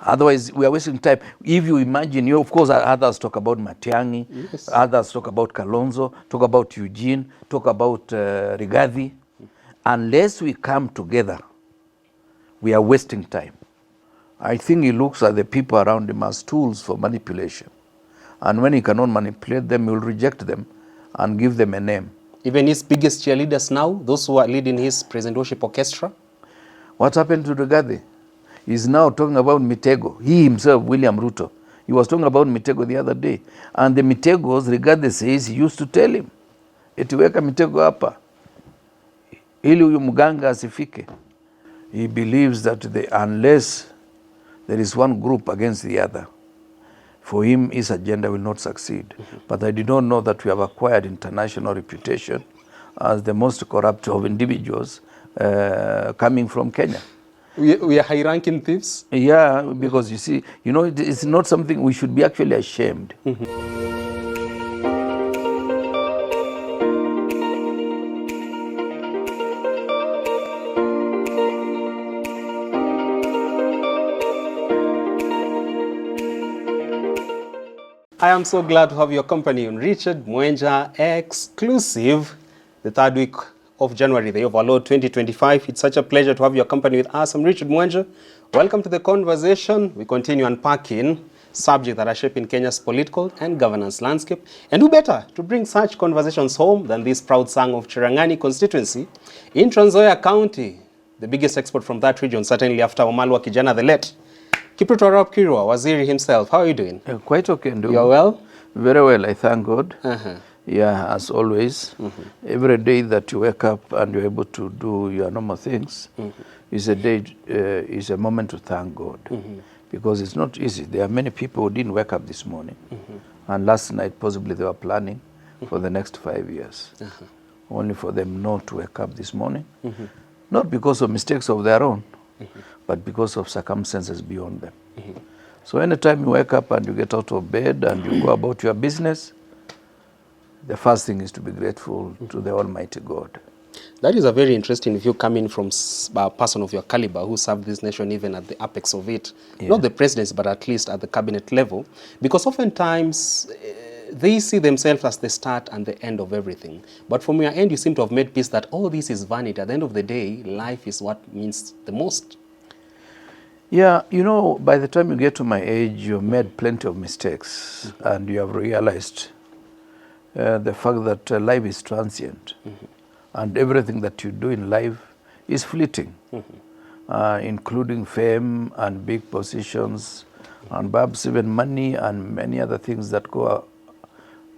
Otherwise, we are wasting time. If you imagine, of course, others talk about Matiang'i, yes. Others talk about Kalonzo, talk about Eugene, talk about Rigathi. Unless we come together, we are wasting time. I think he looks at the people around him as tools for manipulation. And when he cannot manipulate them, he will reject them and give them a name. Even his biggest cheerleaders now, those who are leading his present worship orchestra? What happened to Rigathi? He's now talking about Mitego. He himself, William Ruto, he was talking about Mitego the other day. And the Mitegos, Rigathi says, he used to tell him, etiweka Mitego hapa, ili huyu mganga asifike. He believes that unless there is one group against the other, for him, his agenda will not succeed. But I did not know that we have acquired international reputation as the most corrupt of individuals coming from Kenya. We are high-ranking thieves? Yeah, because you see, it's not something we should be actually ashamed. I am so glad to have your company on Richard Mwenja Exclusive, the third week of January, the year of our Lord 2025. It's such a pleasure to have your company with us. I'm Richard Mwenja. Welcome to the conversation. We continue unpacking subjects that are shaping Kenya's political and governance landscape. And who better to bring such conversations home than this proud son of Cherangani constituency in Trans Nzoia County, the biggest export from that region, certainly after Wamalwa Kijana the late. Kipruto Arap Kirwa, Waziri himself. How are you doing? Quite okay. You're well? Very well, I thank God. Yeah, as always. Every day that you wake up and you're able to do your normal things is a day, is a moment to thank God. Because it's not easy. There are many people who didn't wake up this morning. And last night, possibly they were planning for the next 5 years. Only for them not to wake up this morning. Not because of mistakes of their own, but because of circumstances beyond them. So anytime you wake up and you get out of bed and you go about your business, the first thing is to be grateful to the Almighty God. That is a very interesting view coming from a person of your caliber who served this nation even at the apex of it. Yeah. Not the presidency, but at least at the cabinet level. Because oftentimes they see themselves as the start and the end of everything. But from your end, you seem to have made peace that all this is vanity. At the end of the day, life is what means the most. Yeah, by the time you get to my age, you've made plenty of mistakes and you have realized the fact that life is transient and everything that you do in life is fleeting, including fame and big positions and perhaps even money and many other things that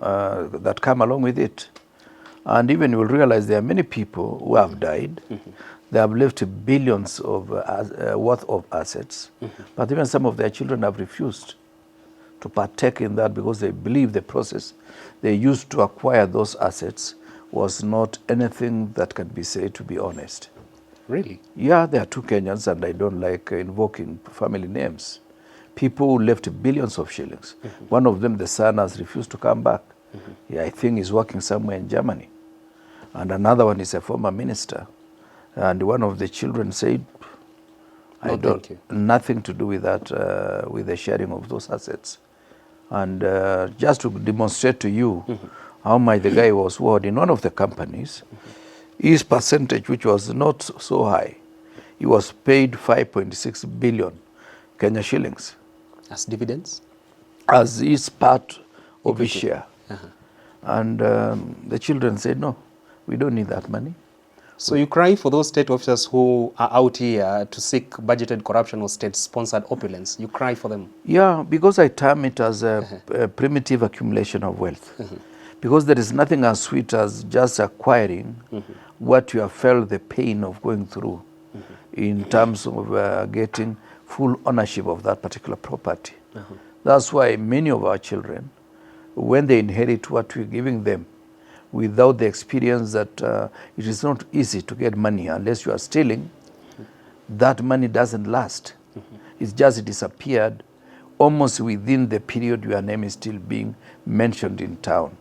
that come along with it. And even you will realize there are many people who have died. They have left billions of worth of assets, but even some of their children have refused to partake in that because they believe the process they used to acquire those assets was not anything that can be said to be honest. Really? Yeah, there are two Kenyans, and I don't like invoking family names. People who left billions of shillings. One of them, the son, has refused to come back. Yeah, I think he's working somewhere in Germany. And another one is a former minister. And one of the children said, nothing to do with that, with the sharing of those assets. And just to demonstrate to you how much the guy was worth in one of the companies, his percentage, which was not so high, he was paid 5.6 billion Kenya shillings. As dividends? As his part of his share. And the children said, no, we don't need that money. So you cry for those state officers who are out here to seek budgeted corruption or state-sponsored opulence. You cry for them. Yeah, because I term it as a primitive accumulation of wealth. Because there is nothing as sweet as just acquiring what you have felt the pain of going through in terms of getting full ownership of that particular property. That's why many of our children, when they inherit what we're giving them, without the experience that it is not easy to get money unless you are stealing, that money doesn't last. It's just disappeared almost within the period your name is still being mentioned in town.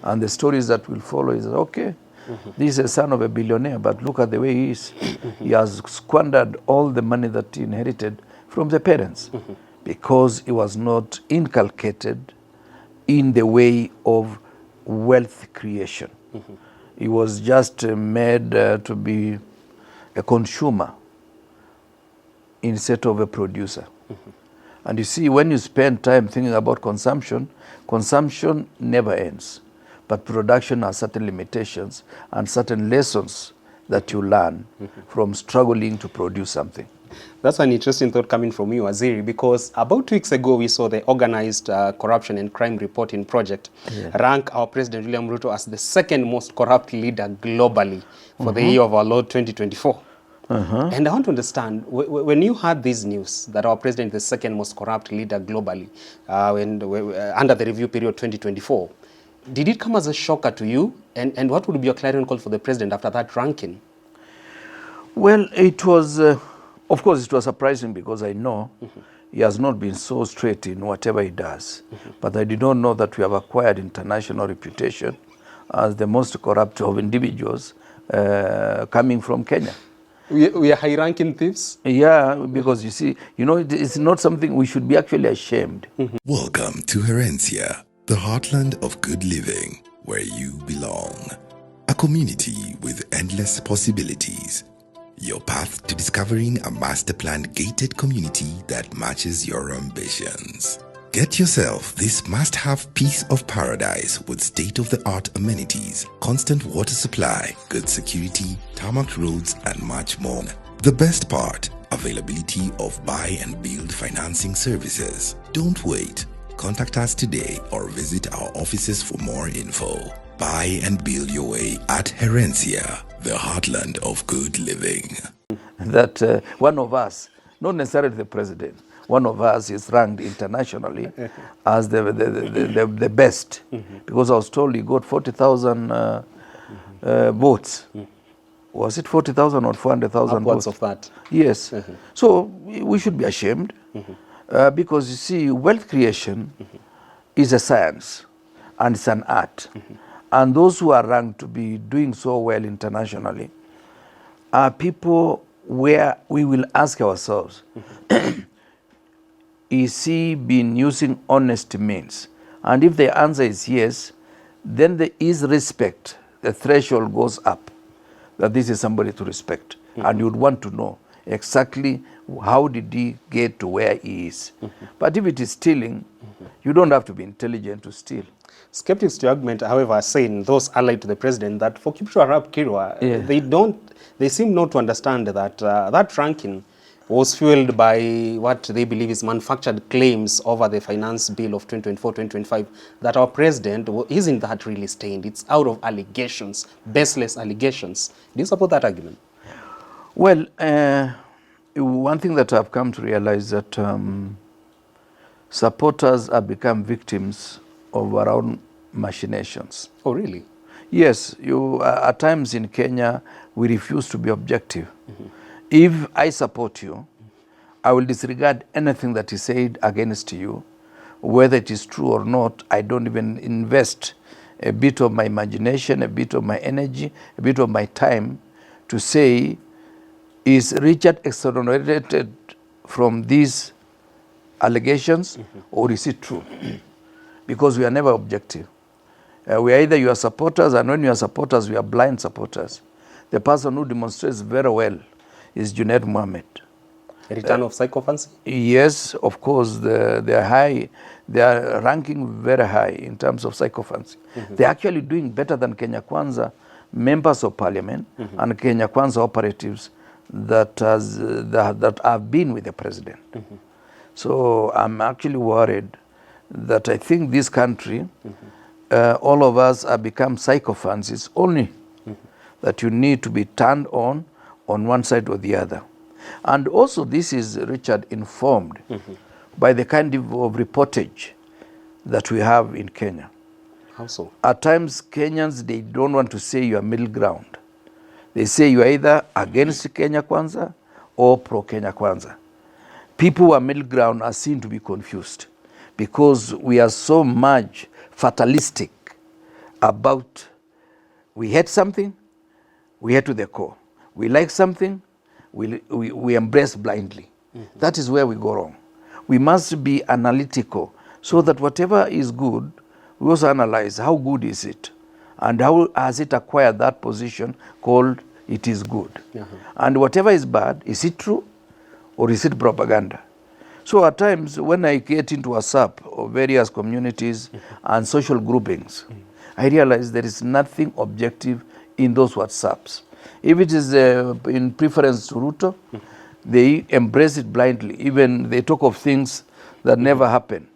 And the stories that will follow is, okay, this is a son of a billionaire, but look at the way he is. He has squandered all the money that he inherited from the parents. because it was not inculcated in the way of wealth creation. It was just made to be a consumer instead of a producer. And you see, when you spend time thinking about consumption, consumption never ends. But production has certain limitations and certain lessons that you learn from struggling to produce something. That's an interesting thought coming from you, Waziri, because about 2 weeks ago we saw the Organized Corruption and Crime Reporting Project rank our President William Ruto as the second most corrupt leader globally for the year of our Lord 2024. And I want to understand, when you heard this news that our president is the second most corrupt leader globally under the review period 2024, did it come as a shocker to you? And what would be your clarion call for the president after that ranking? Well, it was, of course, it was surprising because I know he has not been so straight in whatever he does. But I did not know that we have acquired international reputation as the most corrupt of individuals coming from Kenya. We are high-ranking thieves? Yeah, because you see, it's not something we should be actually ashamed. Welcome to Herencia, the heartland of good living, where you belong. A community with endless possibilities. Your path to discovering a master-planned gated community that matches your ambitions. Get yourself this must-have piece of paradise with state-of-the-art amenities, constant water supply, good security, tarmac roads, and much more. The best part, availability of buy and build financing services. Don't wait. Contact us today or visit our offices for more info. Buy and build your way at Herencia, the heartland of good living. That one of us, not necessarily the president, one of us is ranked internationally as the best, because I was told he got 40,000 votes. Was it 40,000 or 400,000 votes? Upwards of that. Yes. So we should be ashamed because you see, wealth creation is a science and it's an art. And those who are ranked to be doing so well internationally are people where we will ask ourselves, is he been using honest means? And if the answer is yes, then there is respect. The threshold goes up, that this is somebody to respect. And you would want to know exactly how did he get to where he is. But if it is stealing, you don't have to be intelligent to steal. Skeptics to argument, however, are saying, those allied to the president, that for Kipchumba Arap Kirwa, they seem not to understand that that ranking was fueled by what they believe is manufactured claims over the finance bill of 2024-2025, that our president isn't that really stained. It's out of allegations, baseless allegations. Do you support that argument? Well, one thing that I've come to realize that supporters have become victims of our own machinations. Oh, really? Yes, at times in Kenya, we refuse to be objective. If I support you, I will disregard anything that is said against you, whether it is true or not. I don't even invest a bit of my imagination, a bit of my energy, a bit of my time to say, is Richard exonerated from these allegations or is it true? Because we are never objective. We are either your supporters, and when you are supporters, we are blind supporters. The person who demonstrates very well is Junaid Mohammed. A return of sycophancy? Yes, of course, they are high. They are ranking very high in terms of sycophancy. They are actually doing better than Kenya Kwanza members of parliament and Kenya Kwanza operatives that have been with the president. So I'm actually worried that I think this country, all of us have become sycophants. It's only that you need to be turned on one side or the other. And also this is, Richard, informed by the kind of reportage that we have in Kenya. How so? At times, Kenyans, they don't want to say you are middle ground. They say you are either against Kenya Kwanza or pro-Kenya Kwanza. People who are middle ground are seen to be confused because we are so much fatalistic about we hate something, we hate to the core. We like something, we embrace blindly. That is where we go wrong. we must be analytical so that whatever is good, we also analyze how good is it and how has it acquired that position called it is good. And whatever is bad, is it true or is it propaganda? So at times when I get into WhatsApp of various communities and social groupings, I realize there is nothing objective in those WhatsApps. If it is in preference to Ruto, they embrace it blindly. Even they talk of things that never happen.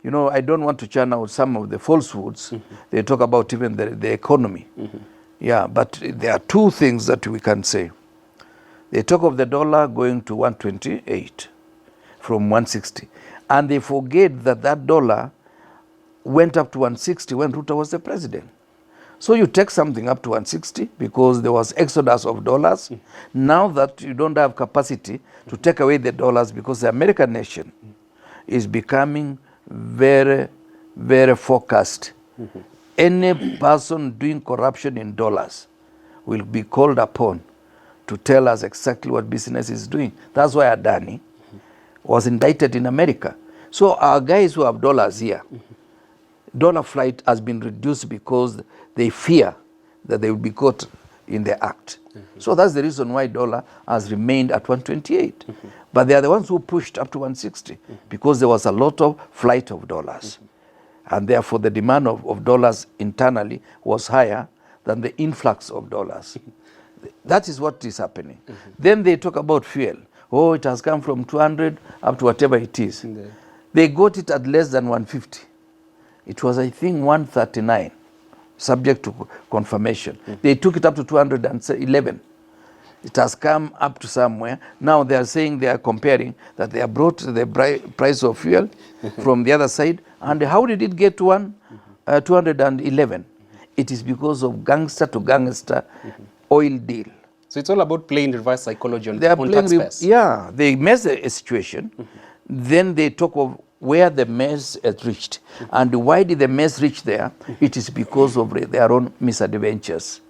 You know, I don't want to churn out some of the falsehoods. They talk about even the economy. Yeah, but there are two things that we can say. They talk of the dollar going to 128 from 160. And they forget that that dollar went up to 160 when Ruto was the president. So you take something up to 160 because there was exodus of dollars. Now that you don't have capacity to take away the dollars because the American nation is becoming very, very focused. Any person doing corruption in dollars will be called upon to tell us exactly what business is doing. That's why Adani was indicted in America. So our guys who have dollars here, dollar flight has been reduced because they fear that they will be caught in the act. So that's the reason why dollar has remained at 128. But they are the ones who pushed up to 160 because there was a lot of flight of dollars. And therefore the demand of dollars internally was higher than the influx of dollars. That is what is happening. Then they talk about fuel. Oh, it has come from 200 up to whatever it is. They got it at less than 150. It was, I think, 139, subject to confirmation. They took it up to 211. It has come up to somewhere. Now they are saying they are comparing that they have brought the price of fuel from the other side. And how did it get to 211? It is because of gangster to gangster oil deal. So it's all about playing reverse psychology on taxpayers. Yeah, they mess a situation. Then they talk of where the mess has reached. And why did the mess reach there? It is because of their own misadventures.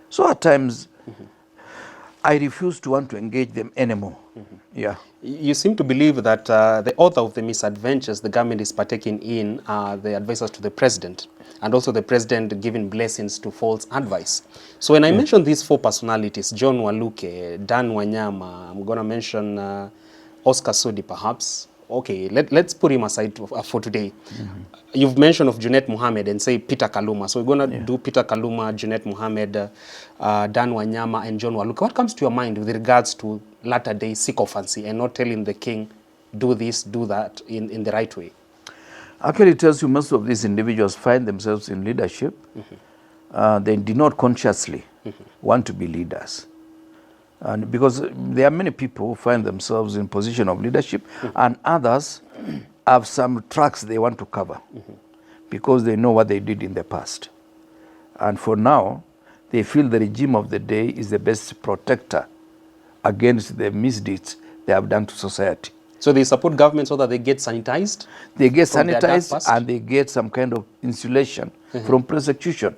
So at times, I refuse to want to engage them anymore. Yeah. You seem to believe that the author of the misadventures the government is partaking in are the advisors to the president, and also the president giving blessings to false advice. So when I mention these four personalities, John Waluke, Dan Wanyama, I'm going to mention Oscar Sudi perhaps. Okay, let's put him aside for today. You've mentioned of Junet Mohammed and say Peter Kaluma. So we're going to do Peter Kaluma, Junet Mohammed, Dan Wanyama, and John Waluke. What comes to your mind with regards to latter-day sycophancy and not telling the king, do this, do that in the right way? Actually, it tells you most of these individuals find themselves in leadership. They do not consciously want to be leaders. And because there are many people who find themselves in position of leadership, and others have some tracks they want to cover because they know what they did in the past. And for now, they feel the regime of the day is the best protector against the misdeeds they have done to society. So they support government so that they get sanitized? They get sanitized and they get some kind of insulation from prosecution.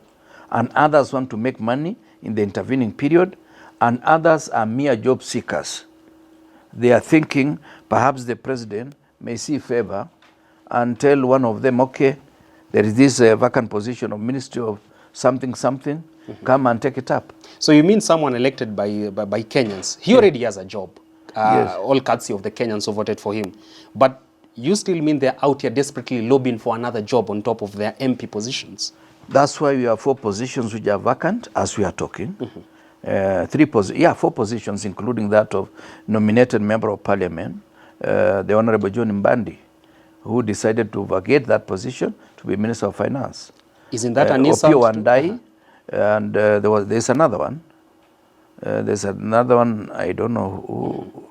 And others want to make money in the intervening period, and others are mere job seekers. They are thinking perhaps the president may see favor and tell one of them, okay, there is this vacant position of Ministry of something, come and take it up. So you mean someone elected by Kenyans, he already has a job, all courtesy of the Kenyans who voted for him. But you still mean they're out here desperately lobbying for another job on top of their MP positions? That's why we have 4 positions which are vacant as we are talking. 4 positions, including that of nominated member of parliament, the Honorable John Mbandi, who decided to vacate that position to be Minister of Finance. Isn't that an insult? Opio Wandai, and there's another one. There's another one, I don't know who.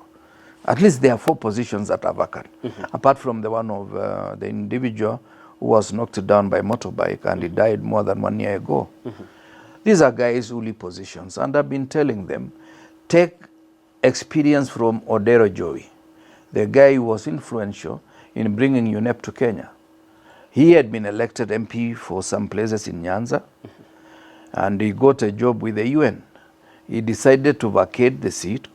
At least there are 4 positions that are vacant, apart from the one of the individual who was knocked down by motorbike and he died more than 1 year ago. These are guys who leave positions, and I've been telling them, take experience from Odero Joey, the guy who was influential in bringing UNEP to Kenya. He had been elected MP for some places in Nyanza, and he got a job with the UN. He decided to vacate the seat,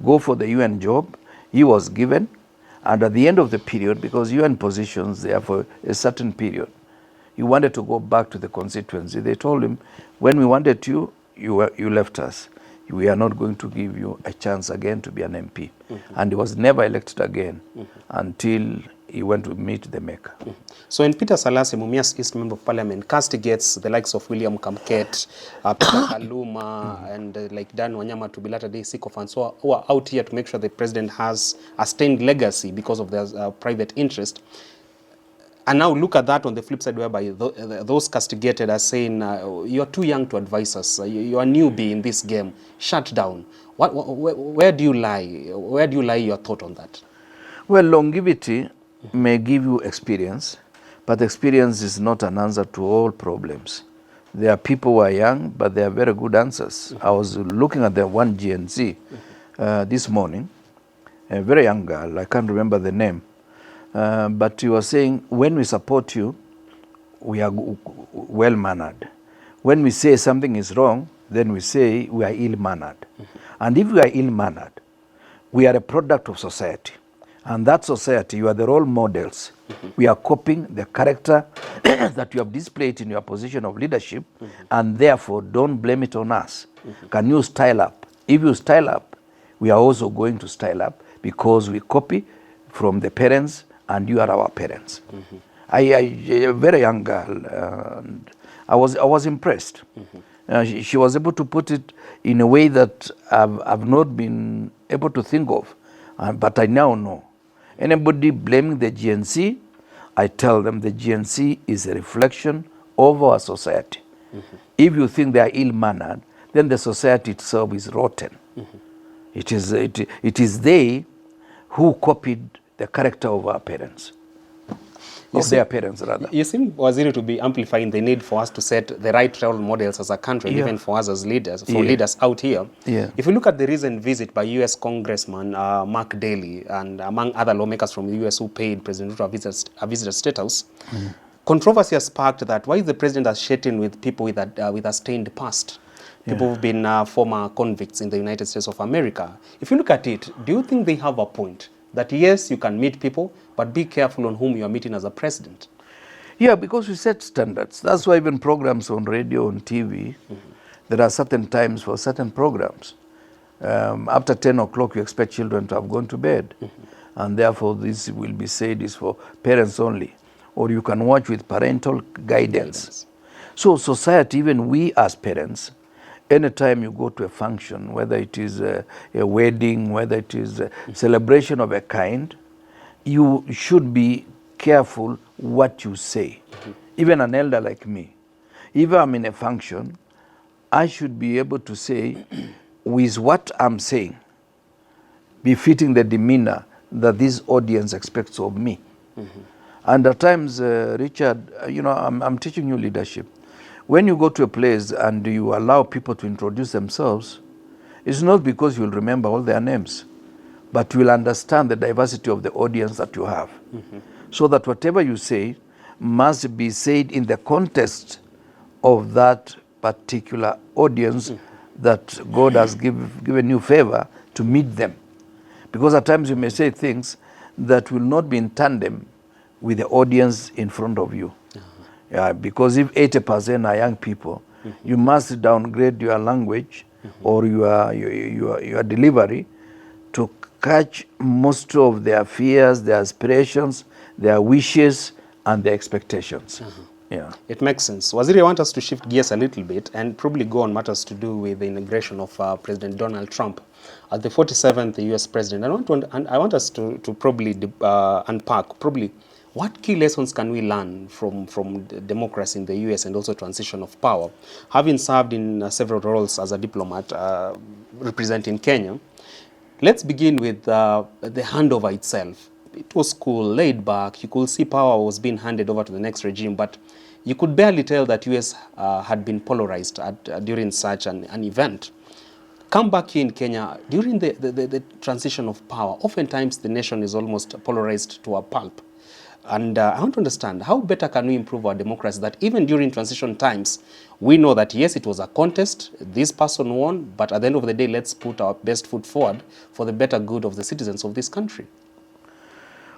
go for the UN job. He was given, And at the end of the period, because you are in positions there for a certain period, you wanted to go back to the constituency. They told him, when we wanted you, you left us. We are not going to give you a chance again to be an MP. And he was never elected again until he went to meet the maker. So when Peter Salasi, Mumias East Member of Parliament, castigates the likes of William Kamket, Peter Kaluma, and like Dan Wanyama to be latter-day sycophants who are out here to make sure the president has a stained legacy because of their private interest, and now look at that on the flip side, whereby those castigated are saying, you're too young to advise us, you're a newbie in this game, shut down. Where do you lie? Where do you lie your thought on that? Well, longevity may give you experience, but experience is not an answer to all problems. There are people who are young, but they are very good answers. I was looking at the one GNC this morning, a very young girl, I can't remember the name, but he was saying, when we support you, we are well-mannered. When we say something is wrong, then we say we are ill-mannered. And if we are ill-mannered, we are a product of society. And that society, you are the role models. We are copying the character that you have displayed in your position of leadership, and therefore don't blame it on us. Can you style up? If you style up, we are also going to style up because we copy from the parents, and you are our parents. A very young girl, and I was impressed. She was able to put it in a way that I've not been able to think of, but I now know. Anybody blaming the GNC, I tell them the GNC is a reflection of our society. If you think they are ill-mannered, then the society itself is rotten. It is they who copied the character of our parents. Their parents, rather. You seem, Waziri, to be amplifying the need for us to set the right role models as a country, even for us as leaders, leaders out here. If you look at the recent visit by U.S. Congressman Mark Daley and among other lawmakers from the U.S. who paid President Ruto a visitor status, controversy has sparked that why the president has shaken with people with a stained past. People who've been former convicts in the United States of America. If you look at it, do you think they have a point? That yes, you can meet people, but be careful on whom you are meeting as a president. Yeah, because we set standards. That's why even programs on radio, on TV, there are certain times for certain programs. After 10 o'clock, you expect children to have gone to bed. And therefore, this will be said is for parents only. Or you can watch with parental guidance. So society, even we as parents, anytime you go to a function, whether it is a wedding, whether it is a celebration of a kind, you should be careful what you say. Even an elder like me, if I'm in a function, I should be able to say, with what I'm saying, befitting the demeanor that this audience expects of me. And at times, Richard, I'm teaching you leadership. When you go to a place and you allow people to introduce themselves, it's not because you'll remember all their names, but you'll understand the diversity of the audience that you have. So that whatever you say must be said in the context of that particular audience that God has given you favor to meet them. Because at times you may say things that will not be in tandem with the audience in front of you. Because if 80% are young people, you must downgrade your language or your delivery to catch most of their fears, their aspirations, their wishes, and their expectations. It makes sense. Waziri, I want us to shift gears a little bit and probably go on matters to do with the inauguration of President Donald Trump as the 47th US president. I want us to probably unpack what key lessons can we learn from democracy in the US and also transition of power. Having served in several roles as a diplomat representing Kenya, let's begin with the handover itself. It was cool, laid back. You could see power was being handed over to the next regime, but you could barely tell that US had been polarized during such an event. Come back here in Kenya, during the transition of power, oftentimes the nation is almost polarized to a pulp. And I want to understand, how better can we improve our democracy that even during transition times, we know that yes, it was a contest, this person won, but at the end of the day, let's put our best foot forward for the better good of the citizens of this country.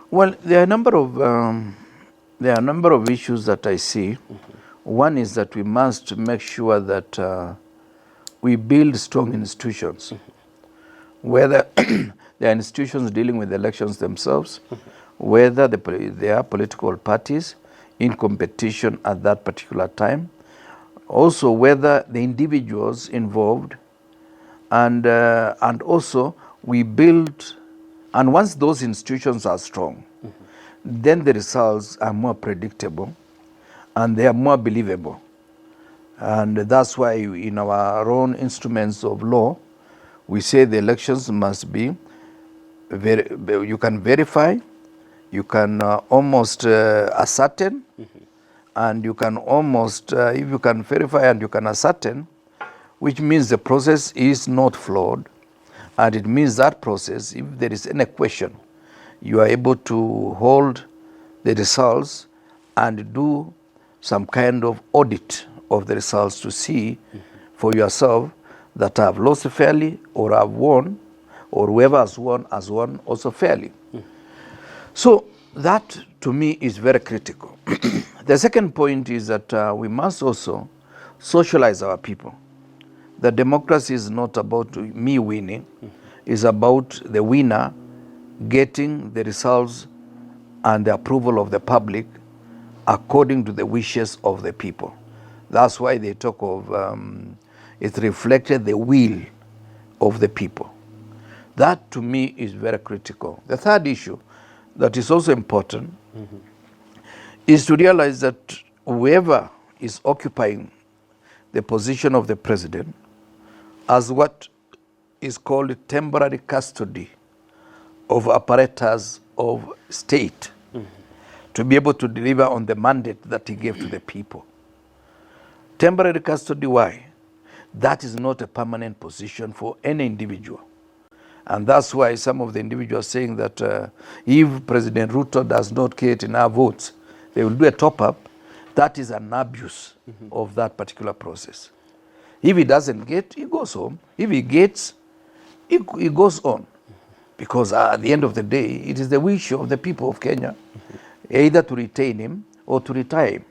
Well, there are a number of issues that I see. One is that we must make sure that we build strong institutions, whether there are institutions dealing with elections themselves, whether there are political parties in competition at that particular time, also whether the individuals involved, and also we build, and once those institutions are strong, then the results are more predictable and they are more believable. And that's why in our own instruments of law, we say the elections must be, you can verify, you can almost ascertain, and you can almost, if you can verify and you can ascertain, which means the process is not flawed, and it means that process, if there is any question, you are able to hold the results and do some kind of audit of the results to see for yourself that I have lost fairly or I have won, or whoever has won also fairly. So that to me is very critical. The second point is that we must also socialize our people. The democracy is not about me winning, it's about the winner getting the results and the approval of the public according to the wishes of the people. That's why they talk of it reflected the will of the people. That to me is very critical. The third issue that is also important is to realize that whoever is occupying the position of the president as what is called temporary custody of apparatus of state to be able to deliver on the mandate that he gave to the people. Temporary custody, why? That is not a permanent position for any individual. And that's why some of the individuals are saying that if President Ruto does not get enough votes, they will do a top-up. That is an abuse of that particular process. If he doesn't get, he goes home. If he gets, he goes on. Because at the end of the day, it is the wish of the people of Kenya, either to retain him or to retire him.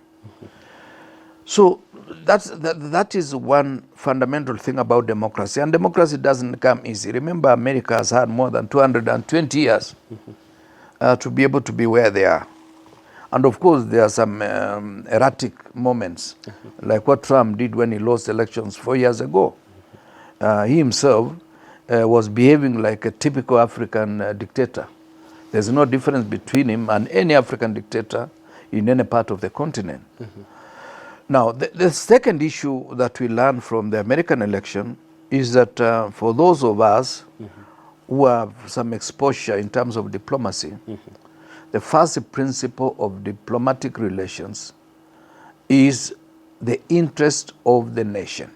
So that is one fundamental thing about democracy. And democracy doesn't come easy. Remember, America has had more than 220 years to be able to be where they are. And of course, there are some erratic moments, like what Trump did when he lost elections 4 years ago. He himself was behaving like a typical African dictator. There's no difference between him and any African dictator in any part of the continent. Now, the second issue that we learned from the American election is that for those of us who have some exposure in terms of diplomacy, the first principle of diplomatic relations is the interest of the nation.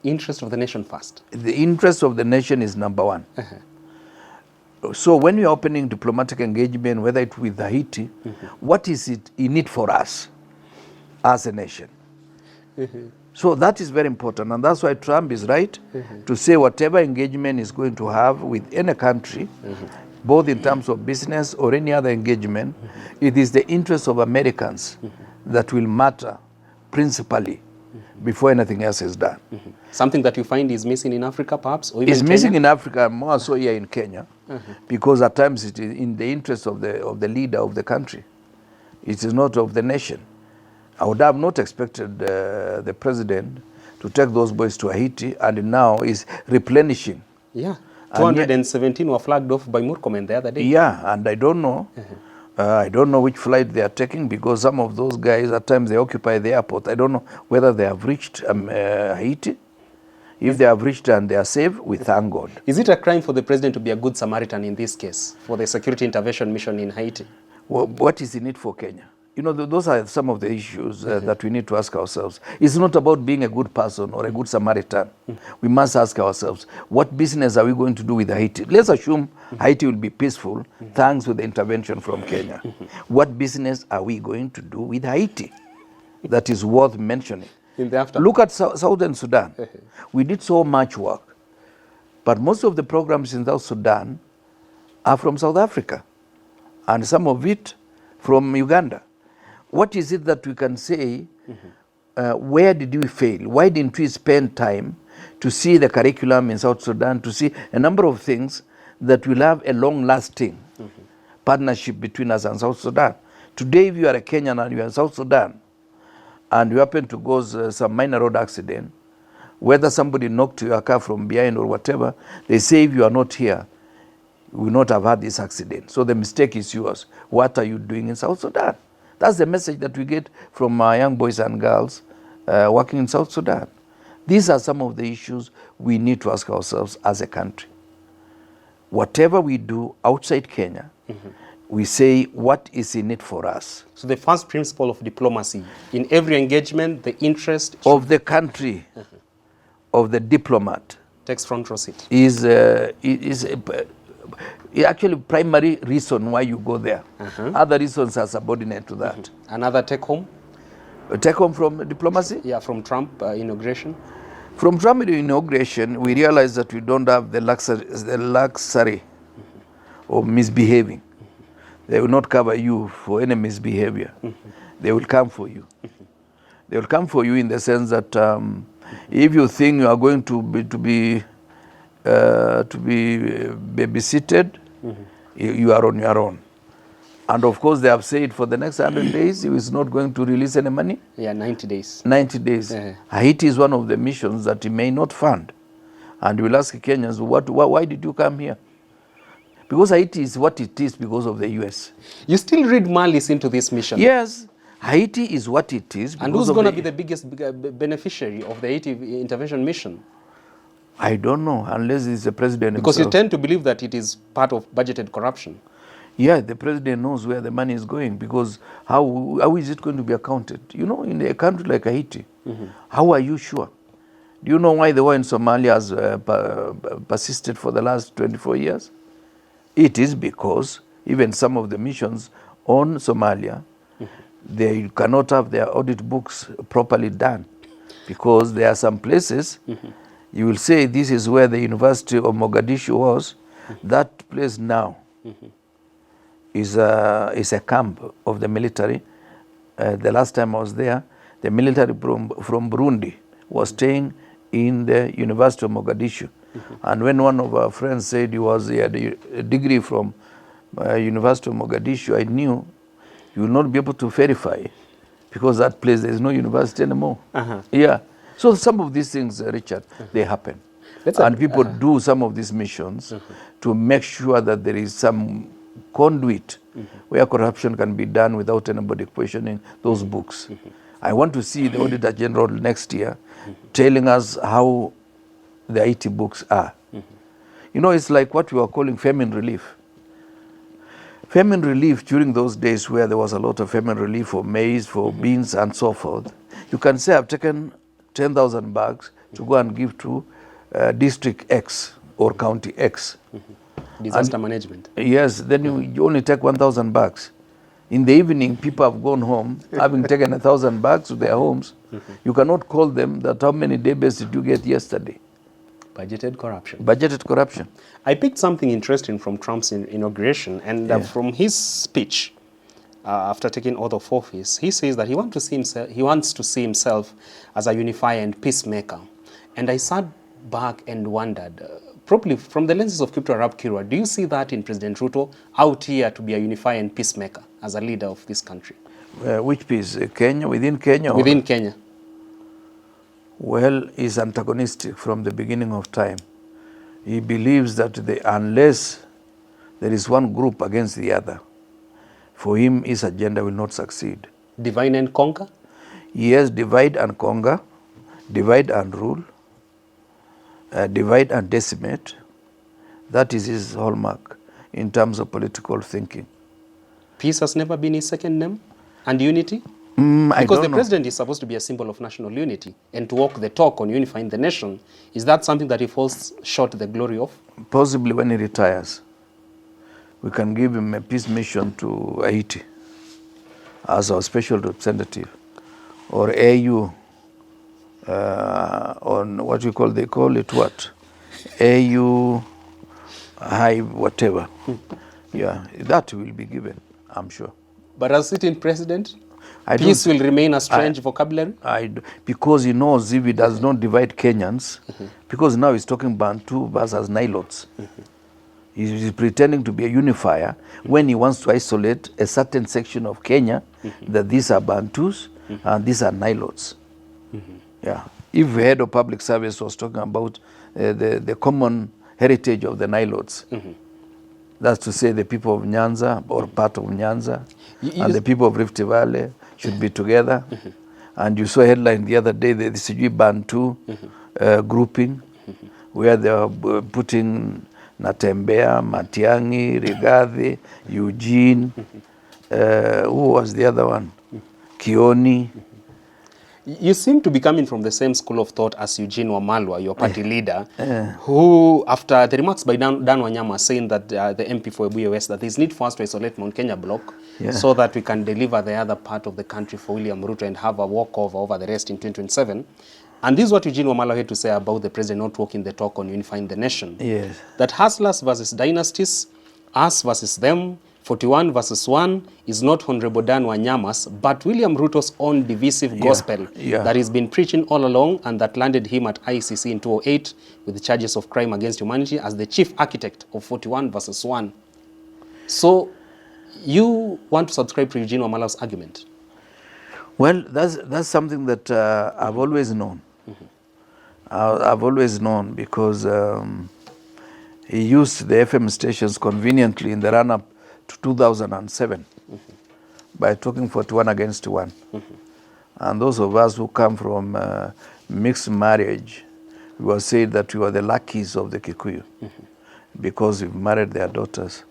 Interest of the nation first. The interest of the nation is number one. So when you're opening diplomatic engagement, whether it's with Haiti, what is it in it for us as a nation? So that is very important, and that's why Trump is right to say whatever engagement is going to have with any country, both in terms of business or any other engagement, it is the interest of Americans that will matter principally before anything else is done. Something that you find is missing in Africa, perhaps? Or even it's missing in Africa, more so here in Kenya, because at times it is in the interest of the leader of the country. It is not of the nation. I would have not expected the president to take those boys to Haiti, and now is replenishing. Yeah, 217 were flagged off by Murkomen the other day. Yeah, and I don't know. I don't know which flight they are taking, because some of those guys, at times they occupy the airport. I don't know whether they have reached Haiti. If they have reached and they are safe, we thank God. Is it a crime for the president to be a good Samaritan in this case, for the security intervention mission in Haiti? Well, what is in it for Kenya? You know, those are some of the issues that we need to ask ourselves. It's not about being a good person or a good Samaritan. We must ask ourselves, what business are we going to do with Haiti? Let's assume Haiti will be peaceful thanks to the intervention from Kenya. What business are we going to do with Haiti that is worth mentioning? In the aftermath. Look at Southern Sudan. We did so much work, but most of the programs in South Sudan are from South Africa. and some of it from Uganda. What is it that we can say, where did we fail? Why didn't we spend time to see the curriculum in South Sudan, to see a number of things that will have a long-lasting partnership between us and South Sudan? Today, if you are a Kenyan and you are in South Sudan, and you happen to cause some minor road accident, whether somebody knocked your car from behind or whatever, they say if you are not here, we would not have had this accident. So the mistake is yours. What are you doing in South Sudan? That's the message that we get from our young boys and girls working in South Sudan. These are some of the issues we need to ask ourselves as a country. Whatever we do outside Kenya, we say what is in it for us. So the first principle of diplomacy, in every engagement, the interest of the country, of the diplomat, takes front row seat. Is actually primary reason why you go there. Other reasons are subordinate to that. Another take home? Take home from diplomacy? Yeah, from Trump inauguration. From Trump inauguration, we realize that we don't have the luxury of misbehaving. They will not cover you for any misbehavior. They will come for you. They will come for you in the sense that if you think you are going to be babysitted, you are on your own. And of course, they have said for the next 100 days, he is not going to release any money. Yeah, 90 days. 90 days. Haiti is one of the missions that he may not fund. And we'll ask Kenyans, why did you come here? Because Haiti is what it is because of the US. You still read malice into this mission? Yes. Haiti is what it is. And who's going to be the biggest beneficiary of the Haiti intervention mission? I don't know, unless it's the president because himself. You tend to believe that it is part of budgeted corruption. Yeah, the president knows where the money is going, because how is it going to be accounted? You know, in a country like Haiti, how are you sure? Do you know why the war in Somalia has persisted for the last 24 years? It is because even some of the missions on Somalia, they cannot have their audit books properly done, because there are some places you will say this is where the University of Mogadishu was. That place now is a camp of the military. The last time I was there, the military from Burundi was staying in the University of Mogadishu. And when one of our friends said he had a degree from University of Mogadishu, I knew you will not be able to verify, because that place there is no university anymore. Yeah. So some of these things, Richard, they happen. And people do some of these missions to make sure that there is some conduit where corruption can be done without anybody questioning those books. I want to see the Auditor General next year telling us how the IT books are. You know, it's like what we are calling famine relief. Famine relief during those days where there was a lot of famine relief for maize, for beans and so forth. You can say I've taken 10,000 bags to go and give to district X or county X. Disaster management. Yes, then you only take 1,000 bags. In the evening, people have gone home, having taken 1,000 bags to their homes. You cannot call them that how many days did you get yesterday? Budgeted corruption. Budgeted corruption. I picked something interesting from Trump's inauguration, and from his speech after taking oath of office, he says that he wants to see himself as a unifier and peacemaker. And I sat back and wondered, probably from the lenses of Crypto Arab Kirwa, do you see that in President Ruto out here to be a unifier and peacemaker as a leader of this country? Which peace? Kenya? Within Kenya? Within Kenya. Well, he's antagonistic from the beginning of time. He believes that unless there is one group against the other, for him his agenda will not succeed. Divide and conquer? Yes, divide and conquer, divide and rule, divide and decimate. That is his hallmark in terms of political thinking. Peace has never been his second name? And unity? Because the president is supposed to be a symbol of national unity and to walk the talk on unifying the nation. Is that something that he falls short the glory of? Possibly when he retires. We can give him a peace mission to Haiti as our special representative, or AU on what they call it what? AU high whatever. Yeah, that will be given, I'm sure. But as sitting president, I peace don't- will remain a strange vocabulary? Because he knows if he does not divide Kenyans, because now he's talking Bantu versus Nilotes. He's pretending to be a unifier when he wants to isolate a certain section of Kenya, that these are Bantus and these are Nilotes. Yeah. If the head of public service was talking about the common heritage of the Nilotes, that's to say the people of Nyanza or part of Nyanza and the people of Rift Valley should be together. And you saw a headline the other day, the Sijui Bantu grouping, where they are putting Natembea, Matiangi, Rigathi, Eugene, who was the other one? Kioni. You seem to be coming from the same school of thought as Eugene Wamalwa, your party leader, who, after the remarks by Dan Wanyama saying that the MP for Ebuye West, that there's need for us to isolate Mount Kenya block so that we can deliver the other part of the country for William Ruto and have a walkover over the rest in 2027. And this is what Eugene Wamalwa had to say about the president not walking the talk on unifying the nation. Yes. That hustlers versus dynasties, us versus them, 41 versus 1 is not Honorable Dan Wanyama's, but William Ruto's own divisive gospel that he's been preaching all along, and that landed him at ICC in 2008 with the charges of crime against humanity as the chief architect of 41 versus 1. So you want to subscribe to Eugene Wamalwa's argument? Well, that's something that I've always known. I've always known because he used the FM stations conveniently in the run-up to 2007 by talking 41 against 1. And those of us who come from mixed marriage, we were said that we were the luckies of the Kikuyu because we've married their daughters.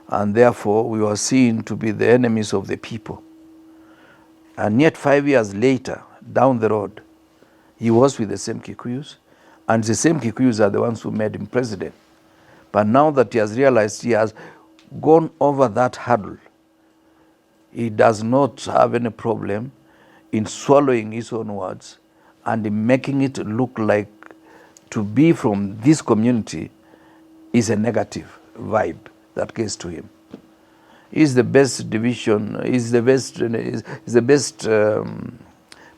And therefore, we were seen to be the enemies of the people. And yet 5 years later, down the road, he was with the same Kikuyus, and the same Kikuyus are the ones who made him president. But now that he has realized he has gone over that hurdle, he does not have any problem in swallowing his own words and in making it look like to be from this community is a negative vibe that gets to him. He's the best division, he's the best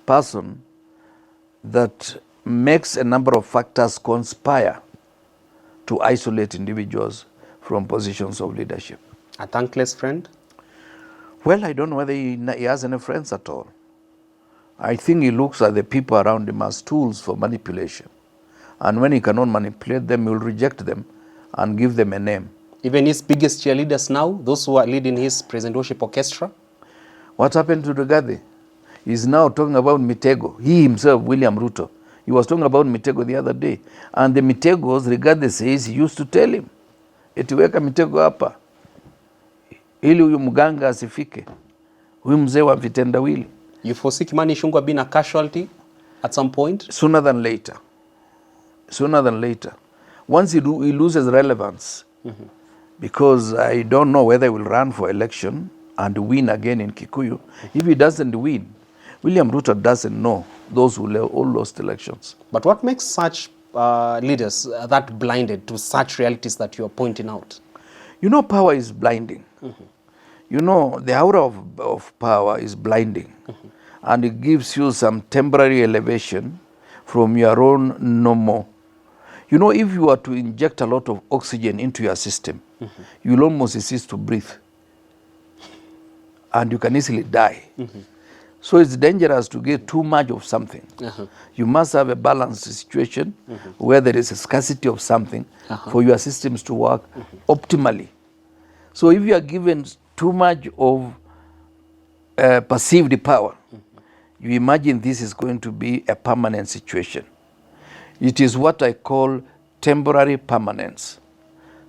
person that makes a number of factors conspire to isolate individuals from positions of leadership. A thankless friend? Well, I don't know whether he has any friends at all. I think he looks at the people around him as tools for manipulation. And when he cannot manipulate them, he will reject them and give them a name. Even his biggest cheerleaders now, those who are leading his present worship orchestra? What happened to Rigathi? He's now talking about Mitego. He himself, William Ruto, he was talking about Mitego the other day. And the Mitegos, Rigathi says, he used to tell him, etiweka Mitego hapa, ili huyu mganga asifike, huyu mzee wa vitendawili. You foresee Kimani Ichung'wah being a casualty at some point? Sooner than later. Sooner than later. Once he loses relevance, because I don't know whether he will run for election and win again in Kikuyu. If he doesn't win, William Ruto doesn't know those who all lost elections. But what makes such leaders that blinded to such realities that you are pointing out? You know, power is blinding. You know, the aura of power is blinding. And it gives you some temporary elevation from your own normal. You know, if you were to inject a lot of oxygen into your system, you'll almost cease to breathe. And you can easily die. So it's dangerous to get too much of something. You must have a balanced situation where there is a scarcity of something for your systems to work optimally. So if you are given too much of perceived power, you imagine this is going to be a permanent situation. It is what I call temporary permanence.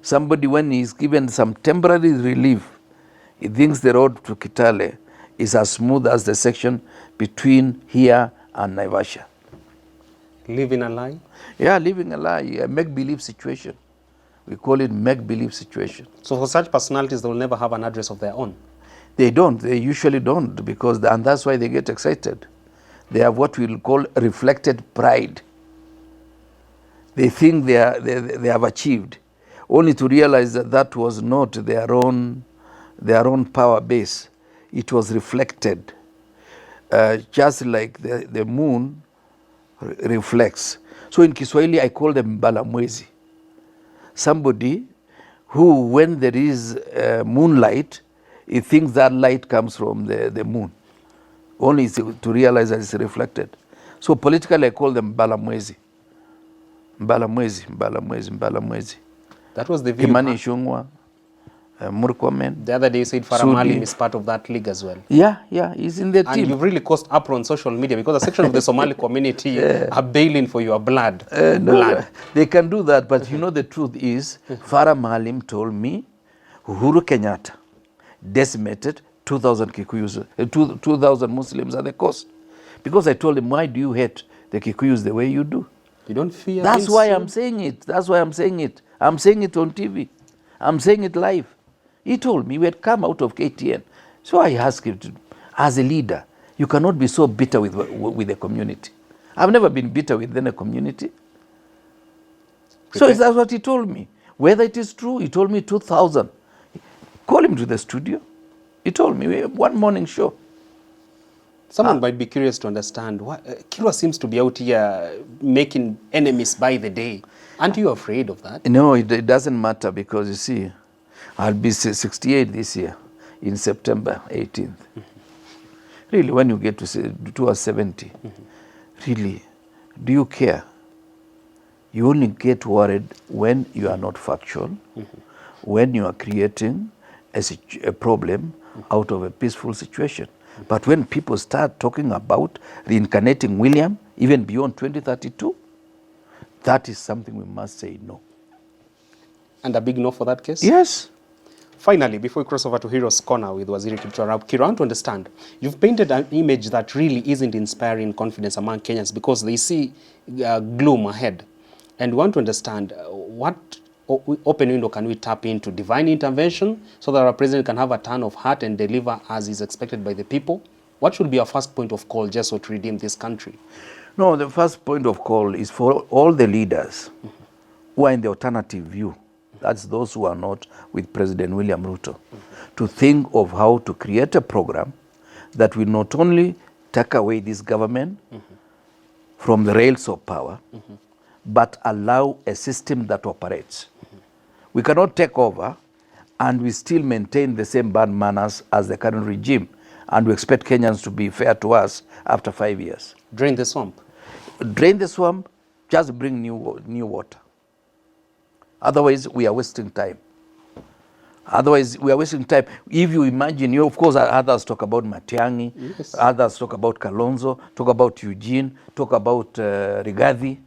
Somebody, when he is given some temporary relief, he thinks the road to Kitale is as smooth as the section between here and Naivasha. Living a lie? Yeah, living a lie, a make-believe situation. We call it make-believe situation. So for such personalities, they will never have an address of their own? They don't. They usually don't, because and that's why they get excited. They have what we'll call reflected pride. They think they have achieved. only to realize that that was not their own power base. It was reflected, just like the moon reflects. So in Kiswahili, I call them balamwezi. Somebody who, when there is moonlight, he thinks that light comes from the moon, only to realize that it's reflected. So politically, I call them balamwezi. Balamwezi. That was the view. Kimani Ichung'wah, Murkomen. The other day you said Faramalim is part of that league as well. Yeah, he's in the team. And you've really caused uproar on social media because a section of the Somali community are bailing for your blood. No, they can do that, but you know the truth is, Farah Maalim told me Uhuru Kenyatta decimated 2,000 Kikuyus, 2,000 Muslims at the coast. Because I told him, why do you hate the Kikuyus the way you do? You don't fear. That's why I'm saying it. That's why I'm saying it. I'm saying it on TV. I'm saying it live. He told me we had come out of KTN. So I asked him, as a leader, you cannot be so bitter with the community. I've never been bitter with any community. So that's what he told me. Whether it is true, he told me 2,000. Call him to the studio. He told me, one morning show. Someone might be curious to understand why Kilwa seems to be out here making enemies by the day. Aren't you afraid of that? No, it doesn't matter because, you see, I'll be 68 this year, in September 18th. Really, when you get to 70, really, do you care? You only get worried when you are not factual, when you are creating a problem out of a peaceful situation. But when people start talking about reincarnating William, even beyond 2032, that is something we must say no. And a big no for that case? Yes. Finally, before we cross over to Heroes Corner with Waziri Kipchumba Kiro, I want to understand, you've painted an image that really isn't inspiring confidence among Kenyans because they see gloom ahead. And we want to understand what open window can we tap into divine intervention so that our president can have a turn of heart and deliver as is expected by the people? What should be our first point of call just so to redeem this country? No, the first point of call is for all the leaders who are in the alternative view. That's those who are not with President William Ruto, to think of how to create a program that will not only take away this government from the rails of power, but allow a system that operates. We cannot take over and we still maintain the same bad manners as the current regime, and we expect Kenyans to be fair to us after 5 years. Drain the swamp. Drain the swamp, just bring new water. Otherwise, we are wasting time. If you imagine, of course, others talk about Matiang'i, yes. Others talk about Kalonzo, talk about Eugene, talk about Rigathi.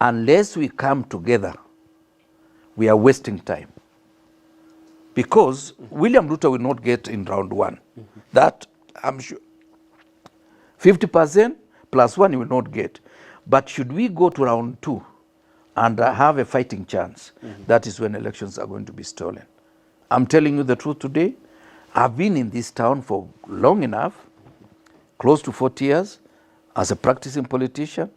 Unless we come together, we are wasting time. Because William Ruto will not get in round one. That, I'm sure. 50% plus one he will not get. But should we go to round two and have a fighting chance, that is when elections are going to be stolen. I'm telling you the truth today. I've been in this town for long enough, close to 40 years, as a practicing politician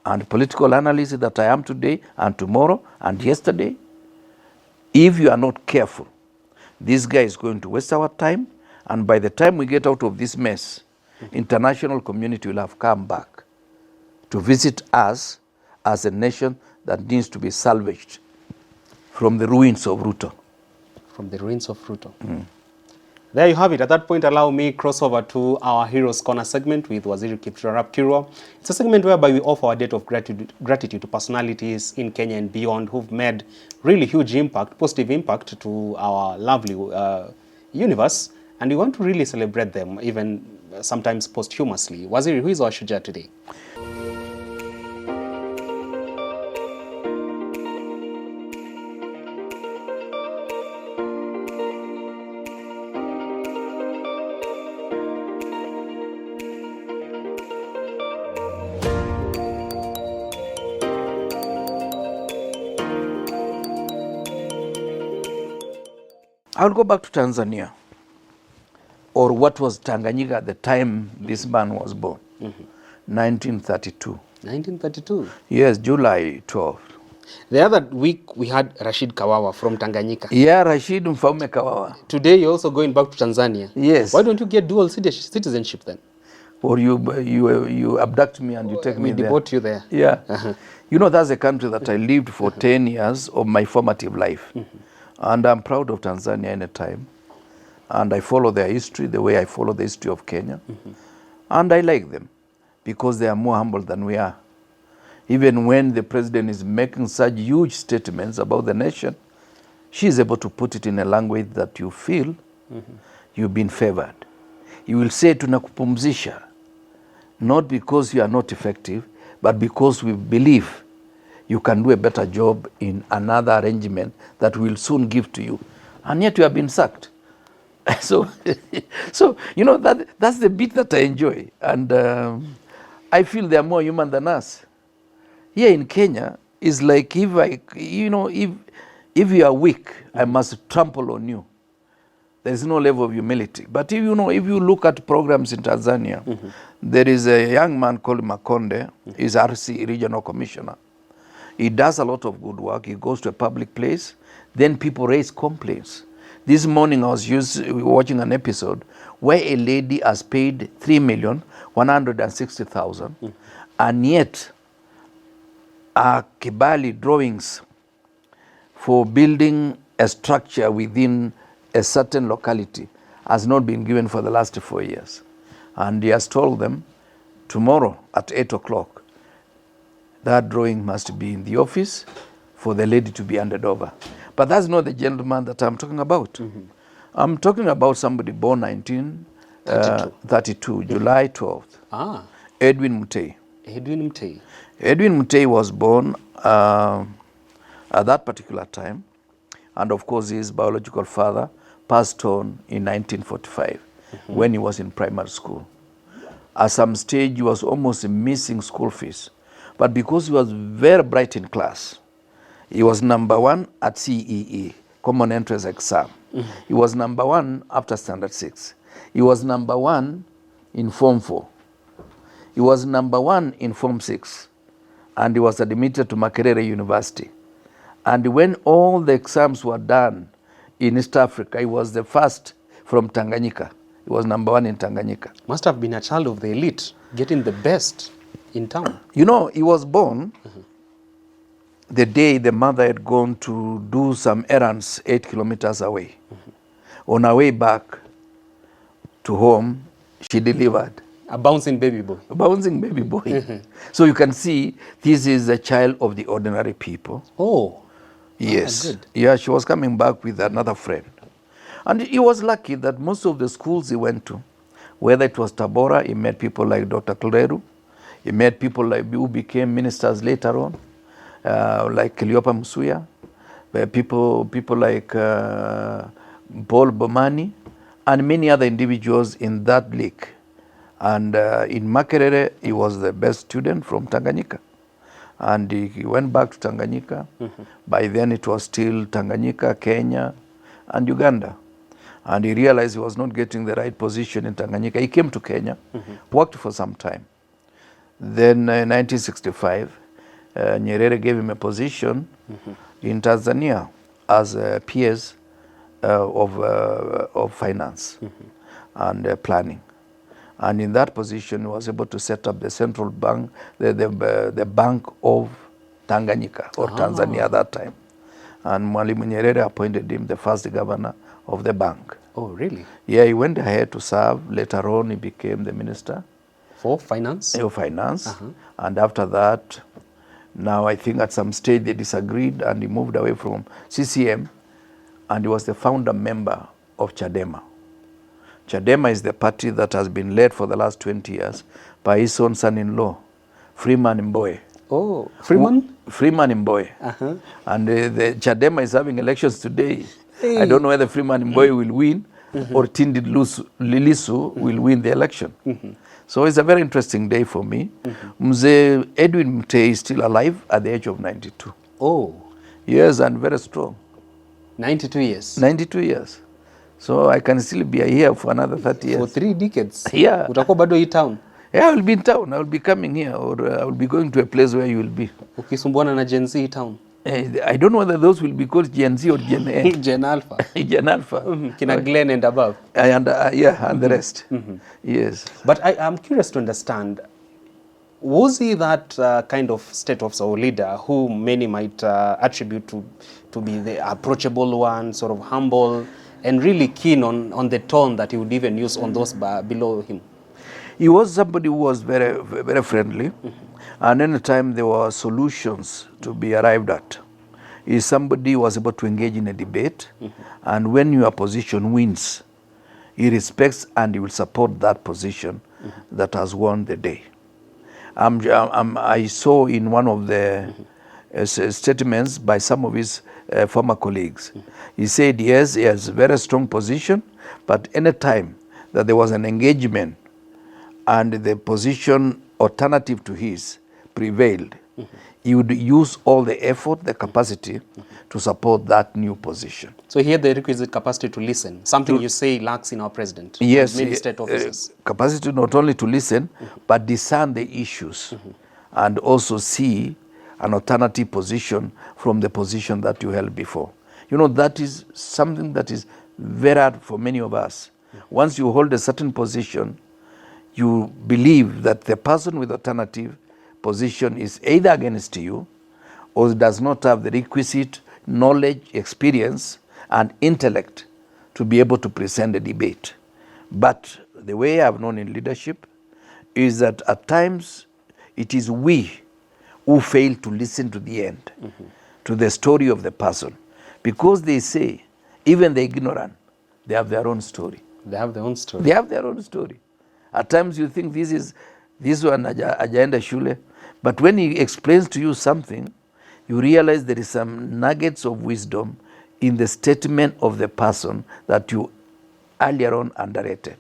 and political analyst that I am today and tomorrow and yesterday. If you are not careful, this guy is going to waste our time, and by the time we get out of this mess, international community will have come back to visit us as a nation that needs to be salvaged from the ruins of Ruto. From the ruins of Ruto. There you have it. At that point, allow me cross over to our Heroes Corner segment with Waziri Kipchumba Kiro. It's a segment whereby we offer a debt of gratitude to personalities in Kenya and beyond who've made really huge impact, positive impact to our lovely universe. And we want to really celebrate them, even sometimes posthumously. Waziri, who is our Shujaa today? I'll go back to Tanzania, or what was Tanganyika at the time this man was born, 1932. 1932? Yes, July 12th. The other week we had Rashid Kawawa from Tanganyika. Yeah, Rashid Mfaume Kawawa. Today you're also going back to Tanzania. Yes. Why don't you get dual citizenship then? Or you abduct me and you take me We there. deport you there. Yeah. You know, that's a country that I lived for 10 years of my formative life. And I'm proud of Tanzania any time. And I follow their history the way I follow the history of Kenya. And I like them because they are more humble than we are. Even when the president is making such huge statements about the nation, she is able to put it in a language that you feel you've been favored. You will say tunakupumzisha, not because you are not effective, but because we believe you can do a better job in another arrangement that we'll soon give to you. And yet you have been sacked. So you know, that's the bit that I enjoy. And I feel they are more human than us. Here in Kenya, it's like if you are weak, I must trample on you. There is no level of humility. But if you look at programs in Tanzania, there is a young man called Makonde, he's RC Regional Commissioner. He does a lot of good work. He goes to a public place, then people raise complaints. This morning I was watching an episode where a lady has paid 3,160,000, and yet Kibali drawings for building a structure within a certain locality has not been given for the last 4 years. And he has told them, tomorrow at 8 o'clock, that drawing must be in the office for the lady to be handed over. But that's not the gentleman that I'm talking about. I'm talking about somebody born 1932, July 12th. Edwin Mutei. Edwin Mutei. Edwin Mutei was born at that particular time. And of course, his biological father passed on in 1945 when he was in primary school. At some stage, he was almost missing school fees. But because he was very bright in class, he was number 1 at CEE, Common Entrance Exam. He was number 1 after Standard 6. He was number 1 in Form 4. He was number 1 in Form 6. And he was admitted to Makerere University. And when all the exams were done in East Africa, he was the first from Tanganyika. He was number 1 in Tanganyika. Must have been a child of the elite, getting the best in town. You know, he was born the day the mother had gone to do some errands 8 kilometers away. On her way back to home, she delivered. A bouncing baby boy. A bouncing baby boy. So you can see this is a child of the ordinary people. Oh. Yes. Good. Yeah, she was coming back with another friend. And he was lucky that most of the schools he went to, whether it was Tabora, he met people like Dr. Kleru, he met people like who became ministers later on, like Cleopa Musuya, people like Paul Bomani, and many other individuals in that league. And in Makerere, he was the best student from Tanganyika. And he went back to Tanganyika. By then it was still Tanganyika, Kenya, and Uganda. And he realized he was not getting the right position in Tanganyika. He came to Kenya, worked for some time. Then in 1965, Nyerere gave him a position in Tanzania as a PS of finance and planning. And in that position, he was able to set up the central bank, the Bank of Tanganyika, or Tanzania at that time. And Mwalimu Nyerere appointed him the first governor of the bank. Oh, really? Yeah, he went ahead to serve. Later on, he became the minister. For finance? For finance. And after that, now I think at some stage they disagreed and he moved away from CCM, and he was the founder member of Chadema. Chadema is the party that has been led for the last 20 years by his own son-in-law, Freeman Mbowe. Oh, Freeman? Freeman Mbowe. And the Chadema is having elections today. Hey. I don't know whether Freeman Mbowe will win or Tindi Lilisu will win the election. So it's a very interesting day for me. Mzee Edwin Mutei is still alive at the age of 92. Oh. Yes, and very strong. 92 years? 92 years. So I can still be here for another 30 years. For 3 decades? Yeah. Utakuwa bado hii town? Yeah, I will be in town. I will be coming here, or I will be going to a place where you will be. Ukisumbuana na Gen Z town? I don't know whether those will be called Gen Z or Gen A. Gen Alpha. Gen Alpha. Kina Glenn and above. And the rest. Yes. But I'm curious to understand, was he that kind of state officer or leader who many might attribute to be the approachable one, sort of humble, and really keen on the tone that he would even use on those below him? He was somebody who was very, very friendly. And any time there were solutions to be arrived at, is somebody who was able to engage in a debate. And when your position wins, he respects and he will support that position that has won the day. I saw in one of the statements by some of his former colleagues, he said, yes, he has a very strong position, but any time that there was an engagement and the position alternative to his prevailed, he would use all the effort, the capacity to support that new position. So he had the requisite capacity to listen, something you say lacks in our president. Yes, many state officers. Capacity not only to listen, but discern the issues and also see an alternative position from the position that you held before. You know, that is something that is very hard for many of us. Once you hold a certain position, you believe that the person with alternative position is either against you or does not have the requisite knowledge, experience, and intellect to be able to present a debate. But the way I've known in leadership is that at times it is we who fail to listen to the end, to the story of the person. Because they say, even the ignorant, they have their own story. They have their own story. They have their own story. At times you think this one hajaenda shule, but when he explains to you something, you realize there is some nuggets of wisdom in the statement of the person that you earlier on underrated.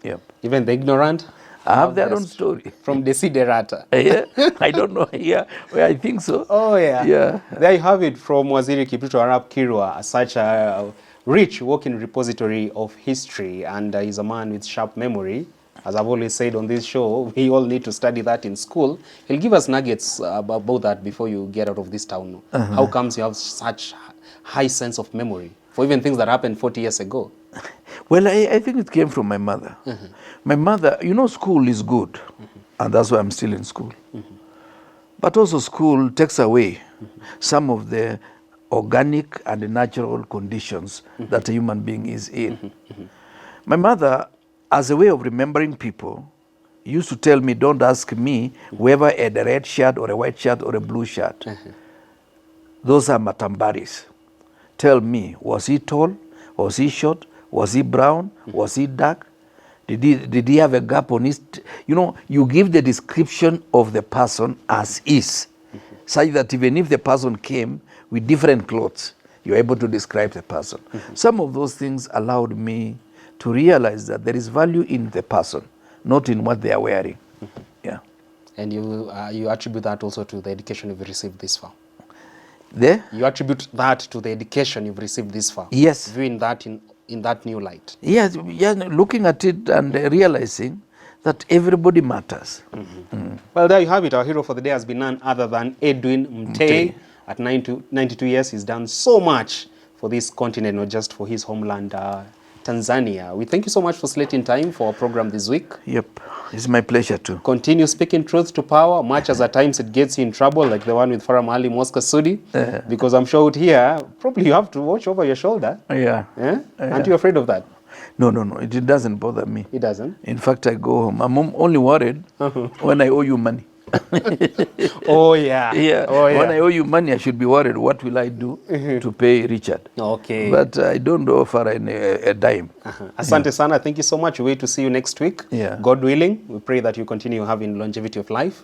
Yep. Even the ignorant have their own story. From Desiderata. Yeah, I don't know. Yeah, well, I think so. Oh, yeah. Yeah. There you have it from Waziri Kipruto Arap Kirwa, such a rich walking repository of history, and he's a man with sharp memory. As I've always said on this show, we all need to study that in school. He'll give us nuggets about that before you get out of this town. How comes you have such high sense of memory for even things that happened 40 years ago? Well, I think it came from my mother. My mother, you know, school is good, and that's why I'm still in school. But also school takes away some of the organic and natural conditions that a human being is in. My mother, as a way of remembering people, used to tell me, don't ask me whether had a red shirt or a white shirt or a blue shirt. Those are matambaris. Tell me, was he tall? Was he short? Was he brown? Was he dark? Did he have a gap on his... You know, you give the description of the person as is, such that even if the person came with different clothes, you're able to describe the person. Some of those things allowed me to realize that there is value in the person, not in what they are wearing. Yeah. And you attribute that also to the education you've received this far? You attribute that to the education you've received this far? Yes. Viewing that in that new light? Yes, yeah, looking at it and realizing that everybody matters. Well, there you have it. Our hero for the day has been none other than Edwin Mtei. At 92 years, he's done so much for this continent, not just for his homeland, Tanzania. We thank you so much for slating time for our program this week. Yep, it's my pleasure too. Continue speaking truth to power, much as at times it gets you in trouble, like the one with Farah Mahali Mosca Sudi, because I'm sure out here, probably you have to watch over your shoulder. Yeah. Aren't you afraid of that? No, it doesn't bother me. It doesn't? In fact, I go home. I'm only worried when I owe you money. Oh, yeah. Yeah. Oh, yeah. When I owe you money, I should be worried. What will I do to pay Richard? Okay. But I don't offer a dime. Asante sana. Thank you so much. We wait to see you next week. Yeah. God willing, we pray that you continue having longevity of life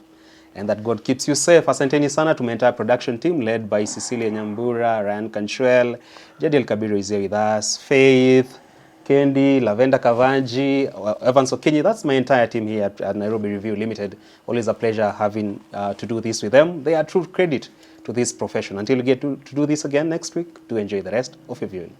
and that God keeps you safe. Asanteni sana to my entire production team led by Cecilia Nyambura, Ryan Kanchuel, Jadiel Kabiru is here with us, Faith, Kendi, Lavenda Kavanji, Evans Okenyi. That's my entire team here at Nairobi Review Limited. Always a pleasure having to do this with them. They are true credit to this profession. Until we get to do this again next week, do enjoy the rest of your viewing.